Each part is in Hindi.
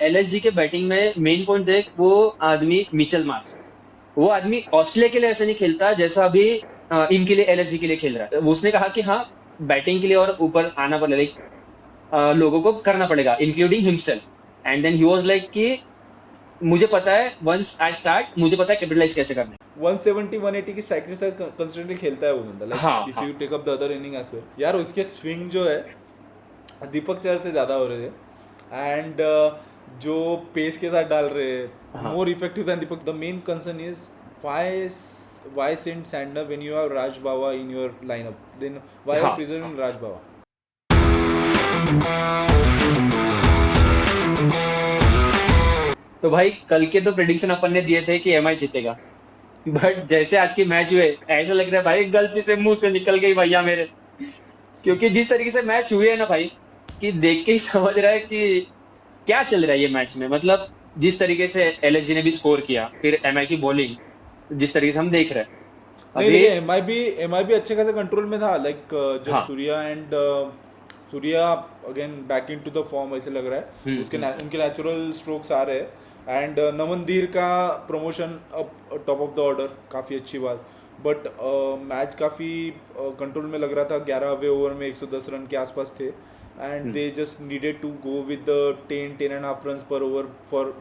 एलएसजी के बैटिंग में मेन पॉइंट देख, वो आदमी मिचेल मार्श, वो आदमी ऑस्ट्रेलिया के लिए ऐसे नहीं खेलता जैसा अभी इनके लिए एलएसजी के लिए खेल रहा है। उसने कहा कि हाँ, बैटिंग के लिए और ऊपर आना पड़ेगा, लोगों को करना पड़ेगा including himself. And then he was like कि मुझे पता है, वंस आई स्टार्ट मुझे पता है कैपिटलाइज कैसे करना 170 180 की स्ट्राइक रेट से कंसिस्टेंटली खेलता है वो बंदा, है। लाइक हाँ इफ हाँ you take up the other inning as well यार, उसके स्विंग जो है दीपक चहर से ज़्यादा हो रहे थे। एंड जो पेस के साथ डाल रहे हैं हाँ more effective than Deepak. The main concern is why send Sandner when you have Raj Bawa in your lineup, then why are you हाँ हाँ। preserving Raj Bawa? तो भाई कल के तो प्रेडिक्शन अपन ने दिए थे कि एमआई जीतेगा, बट जैसे आज की मैच हुए ऐसा लग रहा है भाई गलती से मुंह से निकल गई भैया मेरे। क्योंकि जिस तरीके से मैच हुए है ना भाई, कि देख के ही समझ रहा है कि क्या चल रहा है ये मैच में। मतलब जिस तरीके से एलएसजी ने भी स्कोर किया, फिर एमआई की बॉलिंग जिस तरीके से हम देख रहे हैं नहीं, अभी। लेकिन एम आई बी अच्छे खासे कंट्रोल में था, लाइक जब हाँ। Surya again back into the form ऐसे लग रहा है, उनके नेचुरल स्ट्रोक्स आ रहे हैं। एंड नमनदीर का प्रमोशन अब टॉप ऑफ द ऑर्डर, काफ़ी अच्छी बात। बट मैच काफ़ी कंट्रोल में लग रहा था, 11वें ओवर में 110 रन के आसपास थे। And hmm, they just needed to go with the 10-10.5 run पर over for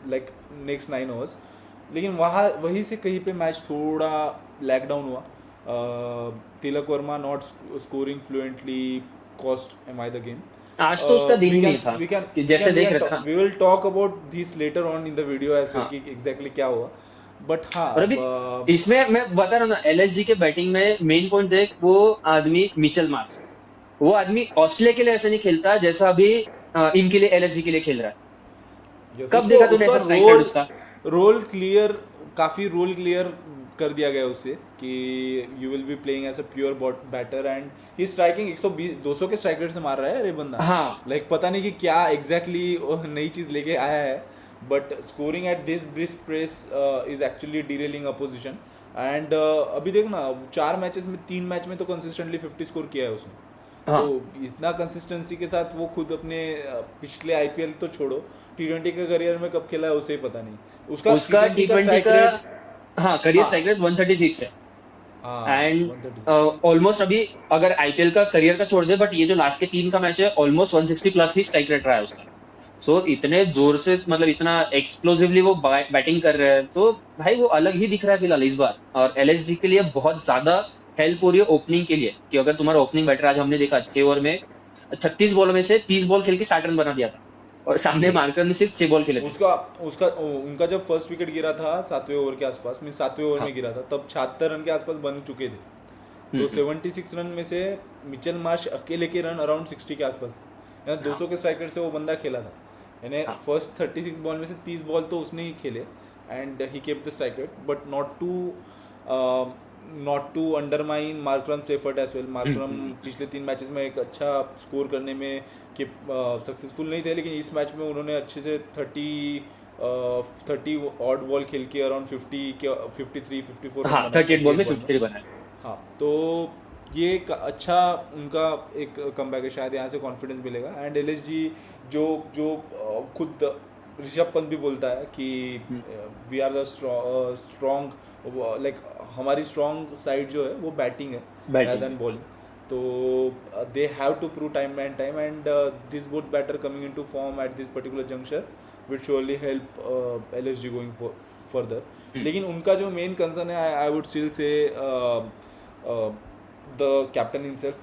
like next 9 overs. लेकिन वहाँ वहीं से कहीं पे मैच थोड़ा लैग डाउन हुआ। Tilak Varma not scoring fluently cost M I the game. आज तो उसका दिन वी ही कैन नहीं था, वी कैन कि वी जैसे कैन वी देख कैन रहे थे ना। We will talk about this later on in the video as well हाँ। कि एग्जैक्टली क्या हुआ। बट हाँ और अभी इसमें मैं बता रहा हूँ ना, एलएसजी के बैटिंग में मेन पॉइंट देख, वो आदमी मिचेल मार्श, वो आदमी ऑस्ट्रेलिया के लिए ऐसे नहीं खेलता जैसा अभी इनके लिए एलएसजी के लिए खेल रहा है। यस, कब उसको देखा तूने उसका ऐसा स्ट्राइक रेट उसका? रोल क्लियर, काफ़ी रोल क्लियर कर दिया गया उससे कि you will be playing as a pure batter. And he striking 120 200 के स्ट्राइक रेट से मार रहा है अरे बंदा। हाँ। लाइक पता नहीं कि क्या एग्जैक्टली नई चीज़ लेके आया है, but scoring at this brisk press is actually derailing opposition. And अभी देख ना, 4 मैचेस में 3 मैच में तो कंसिस्टेंटली 50 स्कोर किया है उसने। तो हाँ। इतना कंसिस्टेंसी के साथ वो खुद अपने पिछले आईपीएल तो छोड़ो, टी20 का करियर में कब खेला है उसे ही पता नहीं। उसका टी उसका ट्वेंटी टी का ट्वेंटी स्ट्राइक का, रेट। हाँ, करियर हाँ स्ट्राइक रेट 136 है। हाँ, एंड 136। ऑलमोस्ट अभी अगर आईपीएल का करियर का छोड़ दे, बट ये जो लास्ट के 3 का मैच है, ऑलमोस्ट 160 प्लस ही स्ट्राइक रेट रहा है उसका। सो इतने जोर से, मतलब इतना एक्सप्लोसिवली वो बैटिंग कर रहे हैं, तो भाई वो अलग ही दिख रहा है फिलहाल इस बार। और एलएसजी के लिए बहुत ज्यादा हेल्प हो रही है ओपनिंग के लिए, कि अगर तुम्हारा ओपनिंग बैटर, आज हमने देखा 6 ओवर में 36 बॉल में से 30 बॉल खेल के 60 रन बना दिया था, और सामने यस, मार्कर ने सिर्फ 6 बॉल खेले थे। उसका उसका उनका जब फर्स्ट विकेट गिरा था 7वें ओवर के आसपास में, 7वें ओवर हाँ। में गिरा था, तब 76 रन के आसपास बन चुके थे। तो हम्म। 76 रन में से मिचेल मार्श अकेले के रन अराउंड 60 के आसपास, यानी हाँ 200 के स्ट्राइक रेट से वो बंदा खेला था। यानी हाँ फर्स्ट 36 बॉल में से 30 बॉल तो उसने ही खेले। And he kept the strike rate, but not to undermine Markram's effort as well. Markram पिछले 3 मैचेस में एक अच्छा स्कोर करने में कि सक्सेसफुल नहीं थे, लेकिन इस मैच में उन्होंने अच्छे से 30 ऑड बॉल खेल के अराउंड 50 के 53-54 रन हाँ, बनाए 38 बॉल 38 में बॉल में। 53 बनाए। हाँ, तो ये एक अच्छा उनका एक कमबैक है, शायद यहाँ से कॉन्फिडेंस मिलेगा। एंड एलएसजी जो जो खुद ऋषभ पंत भी बोलता है कि we are the strong, like हमारी स्ट्रॉन्ग साइड जो है वो बैटिंग है rather बैटिंग। than bowling। तो they have to prove time and time, and this both batter coming into form at this particular junction will surely help LSG going further. लेकिन उनका जो मेन कंसर्न है, I would still say the captain himself, हाँ,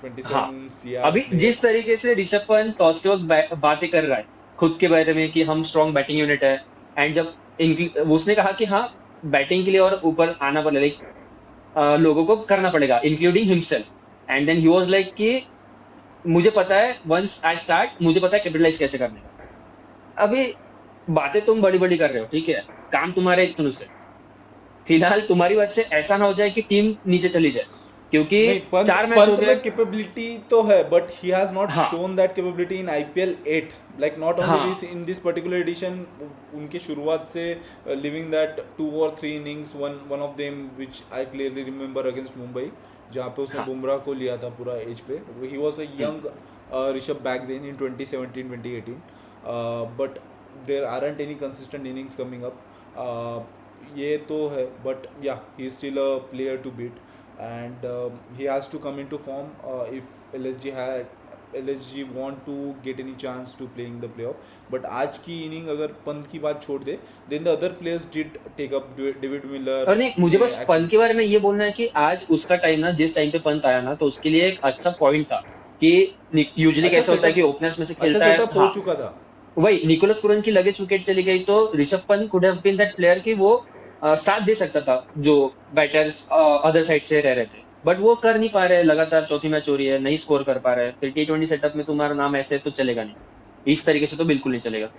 27 सीआर अभी प्लेयर। जिस तरीके से ऋषभ पंत टॉस के वक्त बातें कर रहा है खुद के बारे में, कि हम स्ट्रॉन्ग बैटिंग यूनिट है, एंड जब उसने कहा कि हाँ, बैटिंग के लिए और ऊपर आना पड़ेगा, लोगों को करना पड़ेगा including himself. And then he was like कि मुझे पता है, वंस आई स्टार्ट मुझे पता है कैपिटलाइज कैसे करने का। अभी बातें तुम बड़ी बड़ी कर रहे हो, ठीक है, काम तुम्हारे इतने से, फिलहाल तुम्हारी वजह से ऐसा ना हो जाए कि टीम नीचे चली जाए, क्योंकि नहीं, पंत 4 मैच हो पंत गए। में कैपेबिलिटी तो है, बट ही हैज नॉट हाँ shown that capability in IPL 8। Like not only हाँ this, in this particular edition उनके शुरुआत से living that 2 or 3 innings, one of them which I clearly remember against Mumbai, जहाँ पे उसने हाँ। बुमराह को लिया था पूरा एज पे। He was a hmm, young Rishabh back then in 2017-2018। But there aren't any consistent innings coming up. ये तो है, but yeah he is still a player to beat and he has to come into form if LSG want to get any chance to playing the playoff. But आज की इनिंग अगर पंत की बात छोड़ दे, then the other players did take up. David Miller और नहीं, मुझे ने बस एक्चुअली पंत के बारे में ये बोलना है कि आज उसका टाइम ना, जिस टाइम पे पंत आया ना, तो उसके लिए एक अच्छा पॉइंट था कि यूजुअली अच्छा कैसा होता है कि सेटअप, ओपनर्स में से अच्छा खेलता है। सेटअप हो हाँ, चुका था. वही निकोलस पुरन की लगेज विकेट चली गई तो Rishabh Pant could have been that player कि वो साथ दे सकता था जो बैटर्स अदर साइड से रह रहे थे, बट वो कर नहीं पा रहे। लगातार चौथी मैच हो रही है, नहीं स्कोर कर पा रहे, फिर T20 सेटअप में तुम्हारा नाम ऐसे तो चलेगा नहीं, इस तरीके से तो बिल्कुल नहीं चलेगा।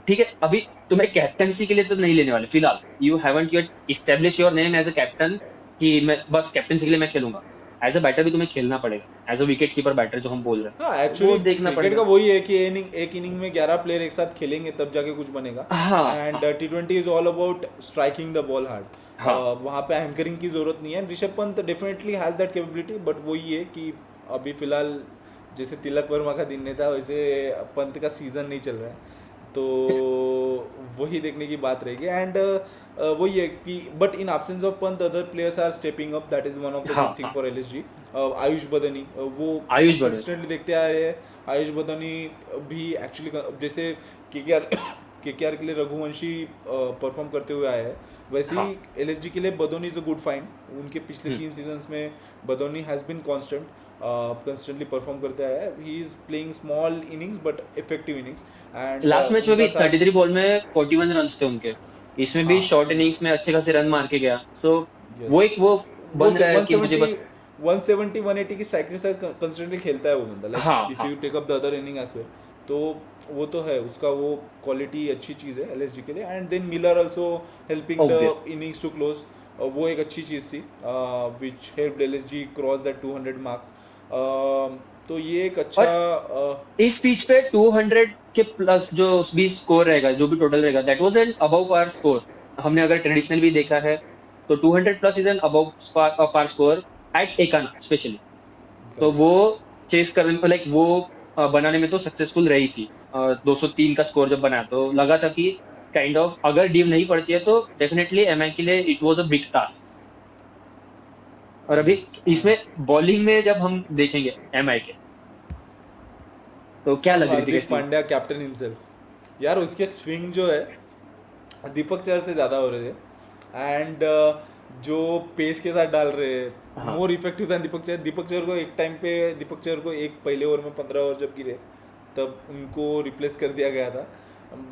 ठीक है, अभी तुम्हें कैप्टनसी के लिए तो नहीं लेने वाले फिलहाल। You haven't yet establish your name as a captain कि मैं बस कैप्टनसी के लिए मैं खेलूंगा। एज अ बैटर भी तुम्हें खेलना पड़ेगा, as a wicket keeper batter जो हम बोल रहे हैं, हाँ तो वो एक्चुअली देखना क्रिकेट का पड़ेगा। वही है कि एक इनिंग में 11 प्लेयर एक साथ खेलेंगे तब जाके कुछ बनेगा. हाँ एंड हाँ T20 is all about striking the ball hard. हाँ वहाँ पे एंकरिंग की ज़रूरत नहीं है. Rishabh Pant definitely has that capability, but वही है कि अभी फिलहाल जैसे तिलक वर्मा का दिन नहीं था वैसे पंत का सीज़न नहीं चल रहा है, तो वही देखने की बात रहेगी. एंड वही है कि but in absence of Pant other players are stepping up. That is one of the हाँ गुड थिंग हाँ। For LSG. आयुष बदनी वो आयुष बड़े। कंसिस्टेंटली देखते आ रहे हैं. आयुष बदनी भी एक्चुअली जैसे KKR KKR के लिए रघुवंशी परफॉर्म करते हुए आए हैं, वैसे हाँ। ही LSG के लिए Badoni is a good find. उनके पिछले हम्म। 3 सीजन्स में Badoni has been constant, constantly perform करते आया है. He is playing small innings but effective innings. And last match में उनका भी साथ 33 बॉल में 41 रन थे उनके। इसमें भी हाँ शॉर्ट इनिंग्स में अच्छे खासे रन मार के गया, सो यस, वो वो बन रहा है वन कि मुझे सेवेंटी बस। 170 180 की स्ट्राइक के साथ कंसिस्टेंटली खेलता है वो बंदा. लाइक हाँ इफ़ हाँ you take up the other inning as well, तो वो तो है उसका, वो क्वालिटी अच्छी चीज़ है LSG के लिए. And then Miller also helping the obvious. Innings to close. वो एक अच्छी चीज़ थी which help LSG cross that 200 mark. तो ये एक अच्छा और इस पिच पे 200 के प्लस जो भी स्कोर रहेगा, जो भी टोटल रहेगा, that was an above par score. हमने अगर ट्रेडिशनल भी देखा है तो 200 plus is an above par score at Ekana specially. तो वो चेस करने, लाइक वो बनाने में तो सक्सेसफुल रही थी। 203 का स्कोर जब बना तो लगा था कि काइंड ऑफ अगर डीव नहीं पड़ती है तो डेफिनेटली एमआई के लिए it was a big task. और अभी यस. इसमें बॉलिंग में जब हम देखेंगे एमआई के, तो क्या लग रही थी हार्दिक कैसी। पांड्या कैप्टन हिमसेल्फ, यार उसके स्विंग जो है दीपक चहर से ज़्यादा हो रहे थे. एंड जो पेस के साथ डाल रहे हैं हाँ मोर इफेक्टिव था दीपक चहर. दीपक चहर को एक टाइम पे दीपक चहर को एक पहले ओवर में 15 ओवर जब गिरे तब उनको रिप्लेस कर दिया गया था.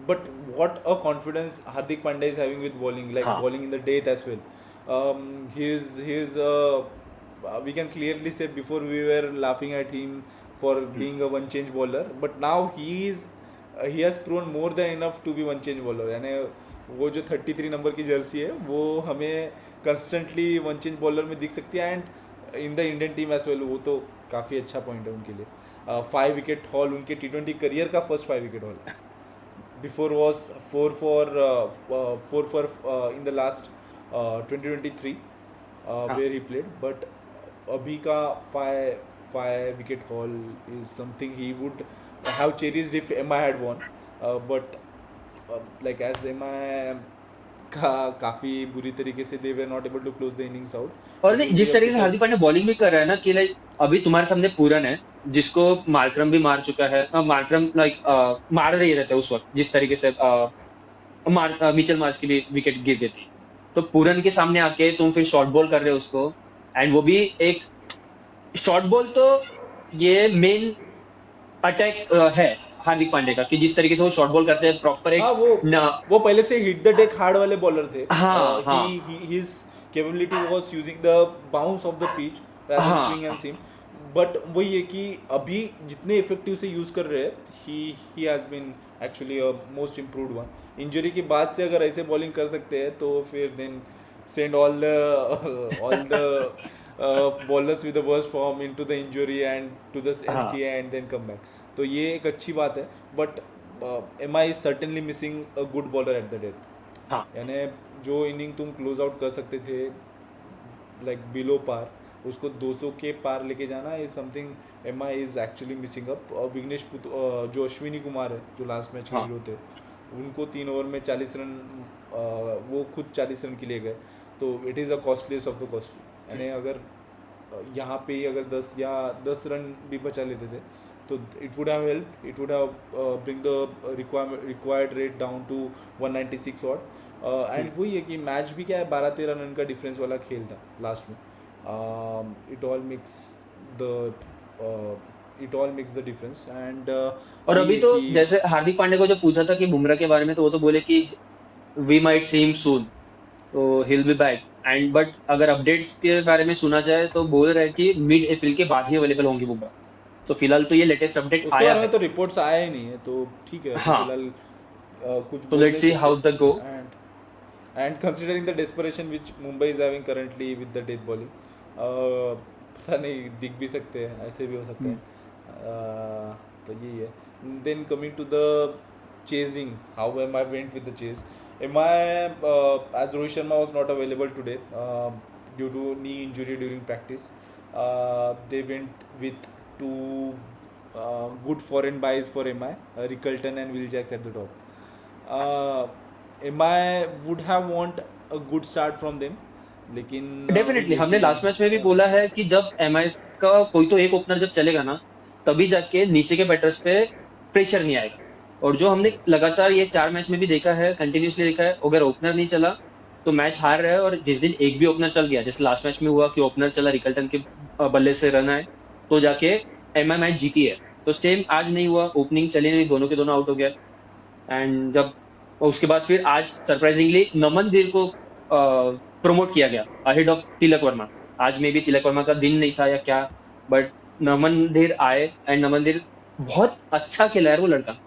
But what a confidence Hardik Pandya is having with bowling, like हाँ। Bowling in the death as well. He is we can clearly say before we were laughing at him for hmm. being a one change bowler, but now he has proven more than enough to be one change bowler. यानी वो जो 33 नंबर की जर्सी है वो हमें कंस्टेंटली वन चेंज बॉलर में दिख सकती है. And in the Indian team as well वो तो काफ़ी अच्छा पॉइंट है उनके लिए. 5 विकेट हॉल उनके T20 करियर का first 5 wicket haul. Before was 4 for in the last 2023 हाँ। where he played, but अभी का 5 wicket haul is something he would have cherished if MI had won. But like as MI का काफ़ी बुरी तरीके से they were not able to close the innings out. और It नहीं, will be जिस a तरीके से bitter. हार्दिक पांड्या बॉलिंग भी कर रहा है ना कि लाइक अभी तुम्हारे सामने पूरन है जिसको मार्करम भी मार चुका है। मार्करम लाइक मार रही रहता है उस वक्त, जिस तरीके से मिचेल मार्श की भी विकेट गिर गई थी। तो पूरन के सामने आके तुम फिर शॉर्ट बॉल कर रहे हो उसको, एंड वो भी एक शॉर्ट बॉल। तो ये मेन अटैक है हार्दिक पांड्या का कि जिस तरीके से वो शॉर्ट बॉल करते हैं प्रॉपर एक हाँ न, वो पहले से हिट द डेक हार्ड वाले बॉलर थे. हाँ ही हाँ his capability was using the bounce off the pitch rather than हाँ स्विंग एंड हाँ सीम. बट वही है कि अभी जितने इफेक्टिव से यूज़ कर रहे हैं he has been actually most improved one. Injury के बाद से अगर ऐसे बॉलिंग कर सकते हैं तो फिर then send all the bowlers with the worst form into the injury and to the हाँ NCA and then come back. तो ये एक अच्छी बात है. But MI is certainly missing a good bowler at the death. हाँ यानी जो इनिंग तुम क्लोज आउट कर सकते थे लाइक बिलो पार उसको 200 के पार लेके जाना is something M I is actually missing up. जो अश्विनी कुमार है जो लास्ट मैच के हाँ हीरो थे, उनको 3 ओवर में 40 रन, वो खुद 40 रन के लिए गए, तो it is a costliest of the costly. यानी अगर यहाँ पे ही अगर 10 रन भी बचा लेते थे तो it would have help, it would have bring the required rate down to 196 odd. एंड वही है कि मैच भी क्या है, 12-13 रन का डिफरेंस वाला खेल था लास्ट में। It all mix the it all mix the difference and और वही अभी है तो कि जैसे हार्दिक पांड्या को जब पूछा था कि बुमराह के बारे में, तो वो तो बोले कि वी माइट सी हिम सून, तो he'll be back. And but अगर अपडेट्स के बारे में सुना जाए तो बोल रहे हैं कि मिड अप्रैल के बाद ही अवेलेबल होंगे बुमराह। तो फिलहाल तो ये लेटेस्ट अपडेट उसके आया बारे में है। तो रिपोर्ट्स आया ही नहीं है, तो ठीक है अभी हाँ, फिलहाल कुछ तो बोल लेट्स नहीं सी सकते। How the go. And considering the desperation which Mumbai is having currently with the death bowling, पता नहीं दिख भी सकते हैं, ऐसे भी हो सकते हैं। तो यही है। Then coming to the chasing, how am I went with the chase? Am I as Rohit Sharma was not available today due to knee injury during practice, they went with two good foreign buys for MI, Rickelton and Will Jacks at the top. MI would have want a good start from them, लेकिन वही डेफिनेटली है हमने कि लास्ट मैच में भी बोला है कि जब एमआई का कोई तो एक ओपनर जब चलेगा ना, तभी जाके नीचे के बैटर्स पे प्रेशर नहीं आएगा। और जो हमने लगातार ये 4 मैच में भी देखा है, कंटिन्यूसली देखा है, अगर ओपनर नहीं चला तो मैच हार रहा है। और जिस दिन एक भी ओपनर चल गया, जैसे लास्ट मैच में हुआ कि ओपनर चला, रिकल्टन के बल्ले से रन आए, तो जाके एमआई मैच जीती है। तो सेम आज नहीं हुआ, ओपनिंग चली नहीं, दोनों के दोनों आउट हो गया। एंड जब उसके बाद फिर आज सरप्राइजिंगली नमन धीर को प्रमोट किया गया अहेड ऑफ तिलक वर्मा। आज में भी तिलक वर्मा का दिन नहीं था या क्या, बट नमन धीर आए। एंड नमन धीर बहुत अच्छा खेला है वो लड़का।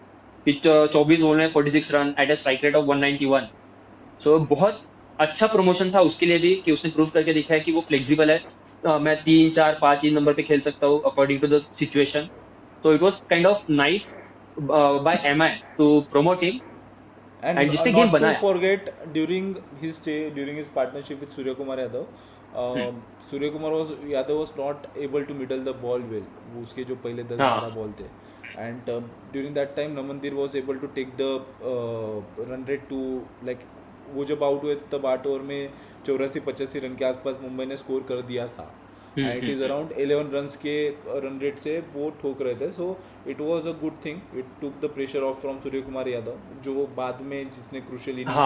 24 ओवर में 46 run at A strike rate of 191। सो बहुत अच्छा प्रमोशन था उसके लिए भी, कि उसने प्रूव करके दिखा है कि वो फ्लेक्सिबल है। मैं 3 4 5 इन नंबर पे खेल सकता हूँ अकॉर्डिंग टू द सिचुएशन। तो it was kind of nice by MI to promote him, and and जिसने गेम not to बनाया। forget during his partnership with Surya Kumar Yadav, hmm, Surya Kumar Yadav was not able to middle the ball well, वो उसके जो पहले 10-12 हाँ बॉल थे। And during that time Namandir was able to take the run rate to like, वो जब आउट हुए तब 8 ओवर में 84-85 रन के आसपास मुंबई ने स्कोर कर दिया था। And it is hmm. Around 11 run के रन रेट से वो ठोक रहे थे। So it was a good thing, it took the pressure off from Surya Kumar Yadav, जो बाद में जिसने क्रूशियल इनिंग खेली।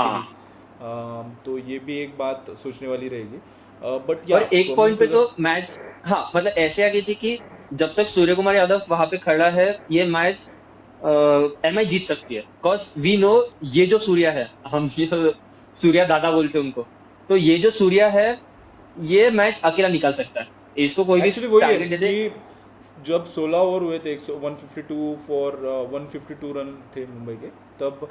हाँ, तो ये भी एक बात सोचने वाली रहेगी। बट और या एक कमिंग पॉइंट पे टू तो द मैच, हाँ मतलब ऐसे आ गई थी कि जब तक सूर्य कुमार यादव वहां पे खड़ा है, ये मैच एमआई जीत सकती है। बिकॉज वी नो ये जो सूर्या है, हम जो सूर्या दादा बोलते हैं उनको, तो ये जो सूर्या है, ये मैच अकेला निकाल सकता है। इसको कोई भी एक्चुअली वही है टारगेट दे दे। कि जब 16 ओवर हुए थे 152 फॉर 152 रन थे मुंबई के, तब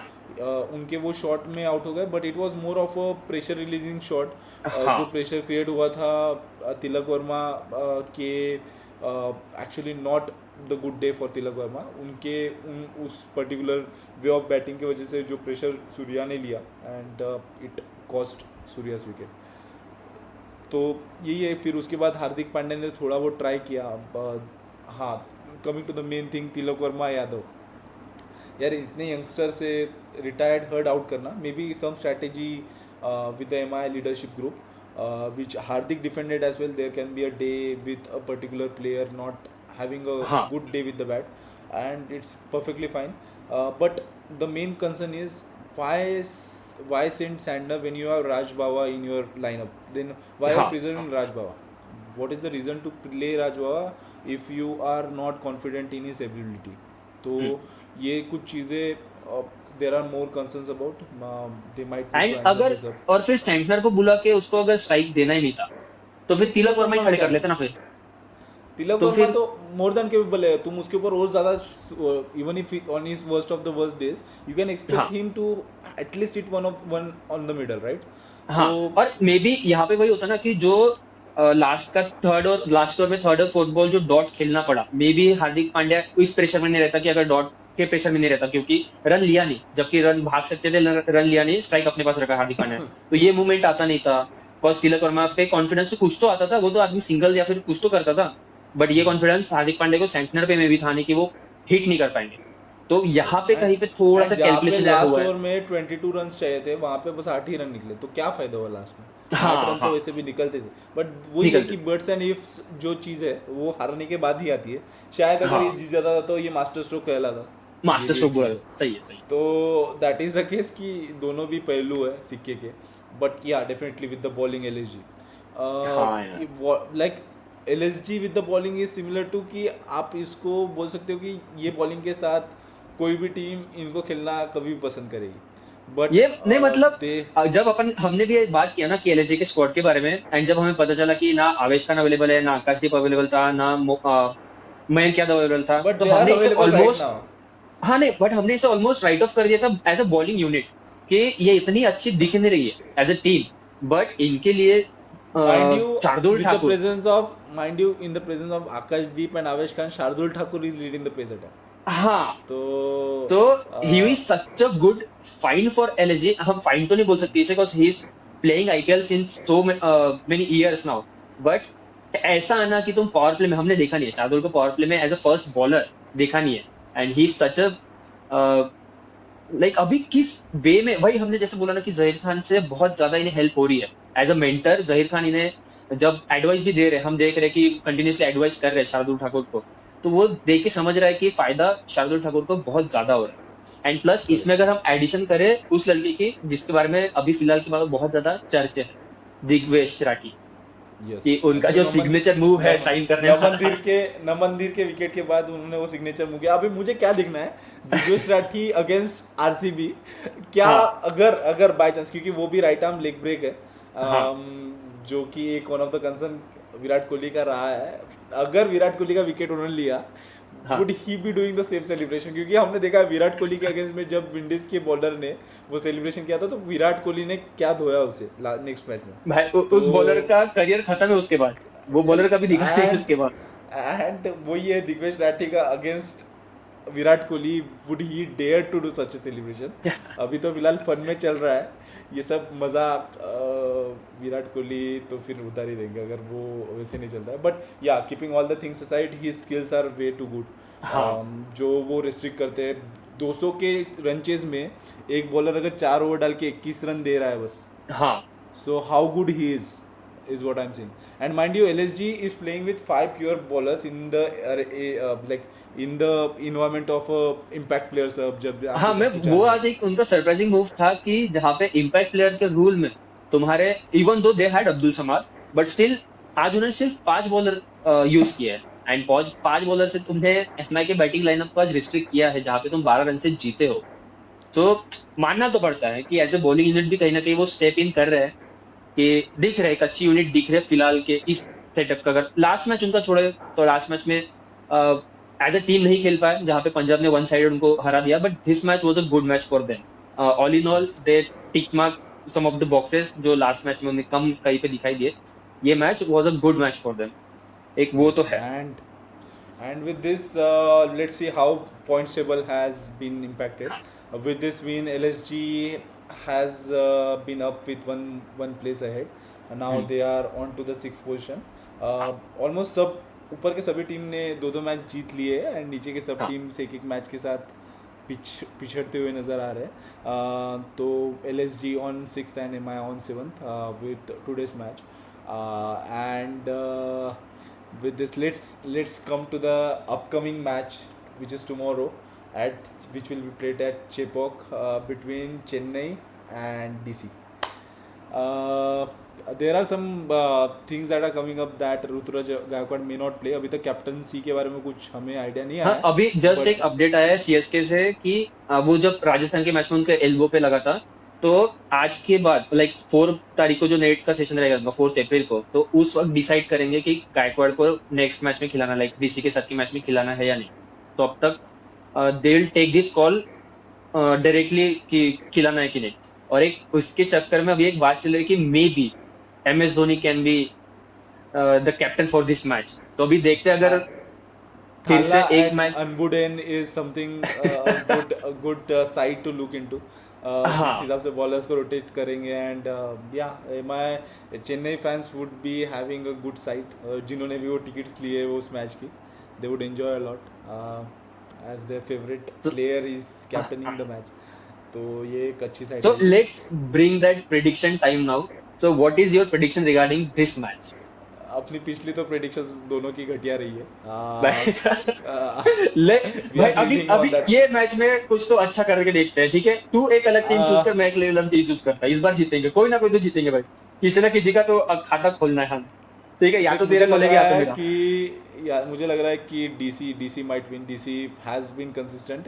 उनके वो शॉट में आउट हो गए, but it was more of a pressure releasing shot. जो हाँ प्रेशर क्रिएट हुआ था तिलक वर्मा के, actually not the good day for Tilak Varma, उस पर्टिकुलर वे ऑफ बैटिंग की वजह से जो प्रेशर सूर्या ने लिया, एंड इट कॉस्ट सूर्यास विकेट। तो यही है। फिर उसके बाद हार्दिक पांड्या ने थोड़ा बहुत ट्राई किया। हाँ, coming to the main thing, Tilak Varma Yadav, यार इतने यंगस्टर से रिटायर्ड हर्ड आउट करना, maybe some strategy with the M I leadership group which Hardik defended as well. There can be a day with a particular player not having a हाँ good day with the bat, and it's perfectly fine. But the main concern is why send Sandner when you have Raj Bawa in your lineup? Then why are हाँ preserving हाँ Raj Bawa? What is the reason to play Raj Bawa if you are not confident in his ability? तो हम्म। ये कुछ चीज़ें there are more concerns about. They might need and to answer अगर, this up. और फिर सेंटनर को बुला के उसको अगर स्ट्राइक देना ही नहीं था, तो फिर फिर तिलक तिलक वर्मा ही वर्मा का खड़े क्या? कर लेते ना फिर। तिलक तो वर्मा फिर तो मोर देन केपेबल है, तुम उसके ऊपर और ज़्यादा, even if on his worst of the worst days you can expect हाँ him to at least hit one on the middle, right? तो हाँ, और मे बी यहाँ पे वही होता ना कि जो लास्ट ओवर में थर्ड और फोर्थ बॉल जो डॉट खेलना पड़ा, मे बी हार्दिक पांड्या इस प्रेशर में नहीं रहता कि अगर डॉट के प्रेशर में नहीं रहता, क्योंकि रन लिया नहीं, जबकि रन भाग सकते थे, रन लिया नहीं, स्ट्राइक अपने पास रखा हार्दिक पांड्या ने, तो ये मूवमेंट आता नहीं था। बिकॉज तिलक वर्मा पे कॉन्फिडेंस तो कुछ तो आता था, वो तो आदमी सिंगल या फिर कुछ तो करता था, बट ये कॉन्फिडेंस हार्दिक पांड्या को सेंटनर पे में भी था नहीं कि वो हिट नहीं कर पाएंगे। तो यहाँ पे कहीं पे थोड़ा एंड सा जहाँ पे कैलकुलेशन ऐड लास्ट हुआ है। ओवर में 22 रन्स चाहिए थे वहाँ पे बस 8 ही रन निकले, तो क्या फायदा हुआ लास्ट में? 8 हाँ रन तो हाँ, वैसे भी निकलते थे। बट वही है निकलते कि थे। बर्ड्स एंड इफ्स जो चीज़ है वो हारने के बाद ही आती है। शायद अगर ये हाँ, जीत जाता था तो ये मास्टर स्ट्रोक कहलाता, ये मास्टर भी स्ट्रोक एक बोला चीज़ है। था। सही है, सही है। तो दैट इज़ द केस कि दोनों भी पहलू है सिक्के के। But yeah definitely with the bowling एल हाँ यार। लाइक एल with the bowling is similar to कि आप इसको बोल सकते हो कि ये बॉलिंग के साथ कोई भी टीम इनको खेलना कभी भी पसंद करेगी। बट ये नहीं मतलब, दे जब हमने भी ये बात किया ना कि एलएसजी के स्क्वाड के बारे में, एंड जब हमें पता चला कि ना आवेश खान अवेलेबल है, ना आकाशदीप अवेलेबल था, ना मयंक यादव अवेलेबल था, बट तो दे आर हमने इसे अवेलेबल राइट ऑलमोस्ट, नाउ। हाँ नहीं, बट हमने इसे ऑलमोस्ट राइट ऑफ कर दिया था एज अ बॉलिंग यूनिट, कि ये इतनी अच्छी दिख नहीं रही है एज अ टीम, बट इनके लिए mind you Shardul with the Thakur. Presence of mind you in the presence of Akashdeep and Avesh Khan, Shardul Thakur is leading the pace attack. हाँ, तो तो he is such a good find for LSG. हम फाइन तो नहीं बोल सकते इसे, because he is playing IPL since so many years now, but ऐसा आना कि तुम पावर प्ले में, हमने देखा नहीं है शार्दुल को पावर प्ले में एज अ फर्स्ट बॉलर, देखा नहीं है। And he such a like, अभी किस वे में, वही हमने जैसे बोला ना कि जहीर खान से बहुत ज्यादा इन्हें हेल्प हो रही है as a mentor. Zaheer Khan इन्हें जब एडवाइस भी दे रहे हैं, हम देख रहे हैं कि कंटिन्यूसली एडवाइस कर रहे हैं शार्दुल ठाकुर को, तो वो देख के समझ रहा है कि फायदा शार्दुल ठाकुर को बहुत ज्यादा हो रहा है। एंड प्लस इसमें करेक्ट। अगर हम एडिशन करें उस लड़के की जिसके बारे में अभी फिलहाल की बात बहुत ज्यादा चर्चे है, दिग्वेश राठी, यस, कि उनका जो जो नमन सिग्नेचर मूव है नम, साइन करने वाला। नमनदीर के विकेट के बाद उन्होंने वो सिग्नेचर मूव किया। अभी मुझे क्या दिखना है, दिग्वेश राठी अगेंस्ट आरसीबी, क्या हाँ अगर अगर बाय चांस, क्योंकि वो भी राइट आर्म लेग ब्रेक है, हाँ जो कि एक one of the concern Virat Kohli का रहा है। अगर विराट कोहली का विकेट उन्होंने लिया, हाँ would he be doing the same celebration? क्योंकि हमने देखा विराट कोहली के अगेंस्ट में जब विंडीज के बॉलर ने वो सेलिब्रेशन किया था, तो विराट कोहली ने क्या धोया उसे नेक्स्ट मैच में। भाई, तो उस बॉलर का करियर खत्म है उसके बाद, वो बॉलर यस, कभी दिखा नहीं उसके बाद। एंड वही है दिग्वेश राठी का against Virat Kohli, would he dare to do such a celebration? अभी तो फिलहाल फन में चल रहा है ये सब मजाक। विराट कोहली तो फिर उतार ही देंगे अगर वो वैसे नहीं चलता है। But yeah keeping all the things aside, he skills are way too good. हाँ जो वो रिस्ट्रिक्ट करते हैं 200 के रन चेज में, एक बॉलर अगर 4 ओवर डाल के 21 रन दे रहा है बस, हाँ so how good he is what I'm saying. And mind you, LSG is playing with 5 pure bowlers in the like in the environment of impact players। अब जब जहाँ पे हाँ, मैं सब कुछ आ वो रहा है। आज एक उनका सरप्राइजिंग मूव था कि जहाँ पे इम्पैक्ट प्लेयर के रूल में तुम्हारे, even though they had Abdul Samad, but still आज उन्होंने सिर्फ 5 बॉलर यूज किए हैं। एंड 5 बॉलर से तुमने एफआई के बैटिंग लाइनअप को आज रिस्ट्रिक्ट किया है जहाँ पे तुम 12 रन से जीते हो। तो Yes. मानना तो पड़ता है कि एज ए बॉलिंग यूनिट भी कहीं ना कहीं वो स्टेप इन कर रहे हैं, कि दिख रहा है एक अच्छी यूनिट दिख रही है फिलहाल के इस सेटअप का। अगर लास्ट मैच उनका छोड़े तो लास्ट मैच में एज अ टीम नहीं खेल पाए जहां पे पंजाब ने वन साइड उनको हरा दिया, but this match was a good match for them. All in all Yes. They tick mark some of the boxes जो लास्ट मैच में उन्हें कम कहीं पे दिखाई दिए। ये match was a good match for them, एक वो तो Yes. है। And with this, let's see how points table has been impacted. With this win, LSG has been up with one place ahead. And now hmm, they are on to the 6th position. Almost सब ऊपर के सभी टीम ने 2-2 मैच जीत लिए हैं, एंड नीचे के सब हाँ टीम से एक एक मैच के साथ पिछड़ते हुए नज़र आ रहे हैं। तो LSG on 6th and MI on 7th with today's match. And with this, let's come to the upcoming match, which is tomorrow, at which will be played at Chepauk between Chennai and DC. uh, there are some things that are coming up that Ruturaj Gaikwad may not play. अभी तक कैप्टनसी के बारे में कुछ हमें आइडिया नहीं हाँ, आया है, अभी जस्ट एक बट अपडेट आया है सीएसके से कि वो जब राजस्थान के मैच में उनके एल्बो पे लगा था, तो आज के बाद लाइक 4 तारीख को जो नेट का सेशन रहेगा उनका, 4 अप्रैल को, तो उस वक्त डिसाइड करेंगे कि गायकवाड़ को नेक्स्ट मैच में खिलाना, लाइक डीसी के साथ के मैच में खिलाना है या नहीं। तो अब तक they will take this call directly कि खिलाना है कि नहीं। और एक उसके चक्कर में अभी एक बात चल रही है कि may be MS Dhoni can be the captain for this match. तो अभी देखते हैं अगर फिर से Thala एक at match. Unbuden is something a good side to look into. जिस हाँ हिसाब से बॉलर्स को रोटेट करेंगे and yeah my Chennai fans would be having a good sight, जिन्होंने भी वो टिकट्स लिए वो उस मैच की, they would enjoy a lot as their favourite player is captaining the match, तो ये एक अच्छी साइड So रहेगी. let's bring that prediction time now. So what is your prediction regarding this match? अपनी पिछली तो प्रेडिक्शंस दोनों की घटिया रही भाई है. ले वी भाई आर अभी लीडिंग अभी ऑन दैट. ये मैच में कुछ तो अच्छा करके देखते हैं, ठीक है? तू एक अलग टीम चूज कर, मैं एक अलग टीम चूज करता है। इस बार जीतेंगे, कोई ना कोई तो जीतेंगे भाई। किसी ना किसी का तो खाता खोलना है हम, ठीक है? या देख तो तेरा खोलेगा या तो मेरा। मुझे लग रहा है कि DC might win. DC has been consistent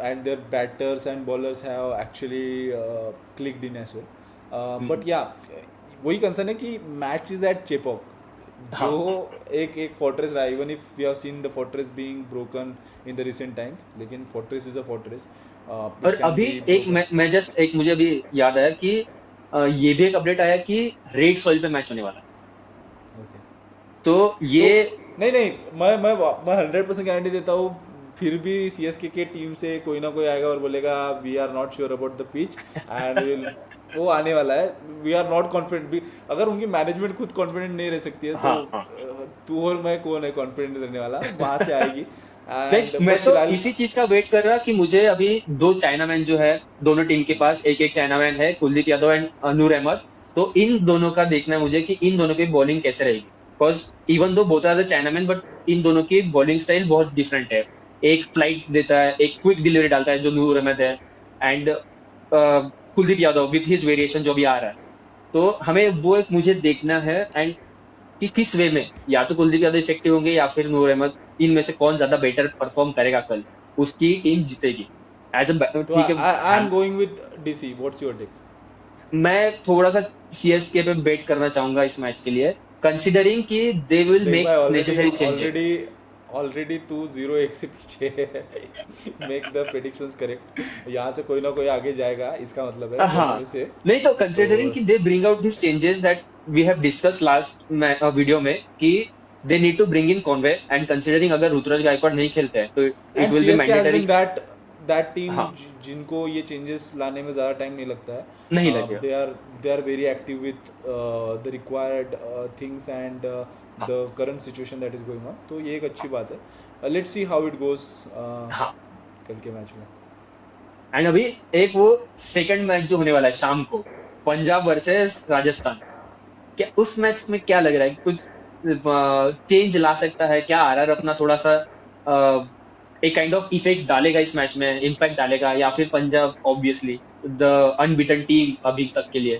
and their batters and bowlers have actually clicked in as well, hmm, but yeah वही कंसर्न है कि मैच इज एट चेपॉक, जो हाँ। एक फोर्ट्रेस रहा, even if we have seen the fortress being broken in the recent times, लेकिन फोर्ट्रेस इज अ फोर्ट्रेस, और इट कैन अभी बी एक ब्रोकन. मैं जस्ट एक मुझे अभी याद आया कि ये भी एक अपडेट आया कि रेड सॉइल पे मैच होने वाला है। ओके. तो तो ये नहीं नहीं, मैं 100% गारंटी देता हूँ, फिर भी सीएसके के टीम से कोई ना कोई आएगा और बोलेगा we are not sure about the pitch and will, वो आने वाला है. वी आर नॉट कॉन्फिडेंट भी. अगर उनकी मैनेजमेंट खुद कॉन्फिडेंट नहीं रह सकती है तो हाँ हाँ। तू और मैं कौन है कॉन्फिडेंट रहने वाला, वहां से आएगी. नहीं, एंड मैं बट तो फिलहाल इसी चीज का वेट कर रहा कि मुझे अभी दो चाइनामैन जो है, दोनों टीम के पास एक एक चाइनामैन है, कुलदीप यादव एंड नूर अहमद। तो इन दोनों का देखना है मुझे कि इन दोनों की बॉलिंग कैसे रहेगी। Because even though both are the chinaman, but इन दोनों की बॉलिंग स्टाइल बहुत डिफरेंट है। एक फ्लाइट देता है, एक क्विक डिलीवरी डालता है जो नूर अहमद है, and Kuldeep Yadav with his variation जो भी आ रहा है। तो हमें वो एक मुझे देखना है, एंड कि किस वे में या तो कुलदीप यादव इफेक्टिव होंगे या फिर नूर अहमद, इनमें से कौन ज्यादा बेटर परफॉर्म करेगा कल, उसकी टीम जीतेगी। एज अ तो ठीक है। I am going with DC. What's your take? मैं थोड़ा सा सीएसके पे बेट करना चाहूंगा इस मैच के लिए, कंसिडरिंग कि दे विल देख मेक भाई, already necessary changes. Already already तू 0-1 से पीछे है. मेक द प्रेडिक्शंस करेक्ट, यहाँ से कोई ना कोई आगे जाएगा, इसका मतलब है दोनों हाँ, में से. नहीं तो तो कंसिडरिंग कि they bring out this changes that we have discuss last video में, कि they need to bring in Conway, and considering अगर ऋतुराज गायकवाड़ नहीं खेलते हैं तो it and will be CSK has mandatory. Been that team हाँ, जिनको ये चेंजेस लाने में ज़्यादा टाइम नहीं लगता है. नहीं लगेगा। They are very active with the required things and हाँ the current situation that is going on, तो ये एक अच्छी बात है. Let's see how it goes हाँ। कल के मैच में. एंड अभी एक वो सेकंड मैच जो होने वाला है शाम को, पंजाब वर्सेस राजस्थान, क्या उस मैच में क्या लग रहा है? कुछ चेंज ला सकता है क्या? आरआर अपना थोड़ा सा अ, एक काइंड ऑफ इफेक्ट डालेगा इस मैच में, इम्पैक्ट डालेगा, या फिर Punjab obviously the unbeaten team अभी तक के लिए?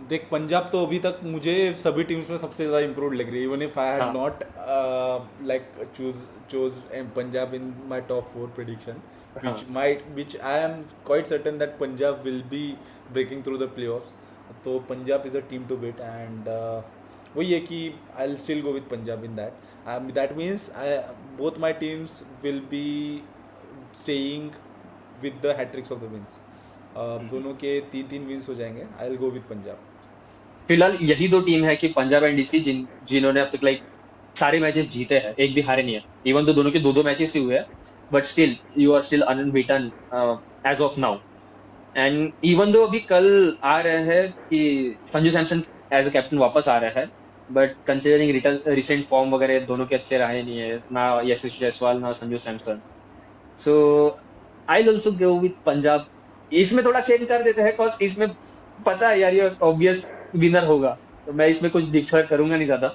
देख, पंजाब तो अभी तक मुझे सभी टीम्स में सबसे ज़्यादा इम्प्रूव लग रही है. इवन इफ आई हैड हाँ not like choose Punjab in my top 4 prediction, हाँ which I am quite certain that Punjab will be breaking through the playoffs. तो Punjab is a team to beat and वही है कि I'll still go with Punjab in that. That means both my teams will be staying with the hat tricks of the wins. दोनों के 3-3 विंस हो जाएंगे. I will go with Punjab. फिलहाल यही दो टीम है कि पंजाब एंड डीसी जिन्होंने अब तक लाइक सारे मैचेस जीते हैं, एक भी हारे नहीं है। इवन तो दोनों के दो दो मैचेस ही हुए हैं, but still you are still unbeaten as of now. And even though अभी कल आ रहे हैं कि Sanju Samson as a captain वापस आ रहा है, बट कंसिडरिंग रिसेंट फॉर्म वगैरह दोनों के अच्छे रहे नहीं है, ना यशस्वी जायसवाल ना Sanju Samson. So I also go with Punjab. इसमें थोड़ा सेम कर देते हैं, cause इसमें पता है यार ये ऑब्वियस विनर होगा, तो मैं इसमें कुछ डिफर करूंगा नहीं ज्यादा।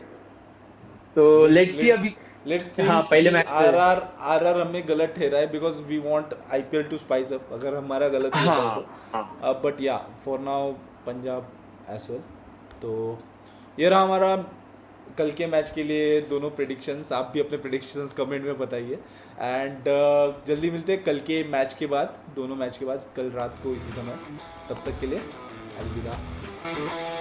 तो लेट्स लेट्स सी लेट्स अभी। लेट्स हाँ, थिंक पहले कि मैच से। आर आर हमें गलत ठहरा है because we want IPL to spice up, अगर हमारा गलत ही होता है हाँ तो. हाँ but yeah for now Punjab as well. तो ये रहा हमारा कल के मैच के लिए दोनों प्रेडिक्शंस. आप भी अपने प्रेडिक्शंस कमेंट में बताइए एंड जल्दी मिलते हैं कल के मैच के बाद, दोनों मैच के बाद, कल रात को इसी समय. तब तक के लिए अलविदा.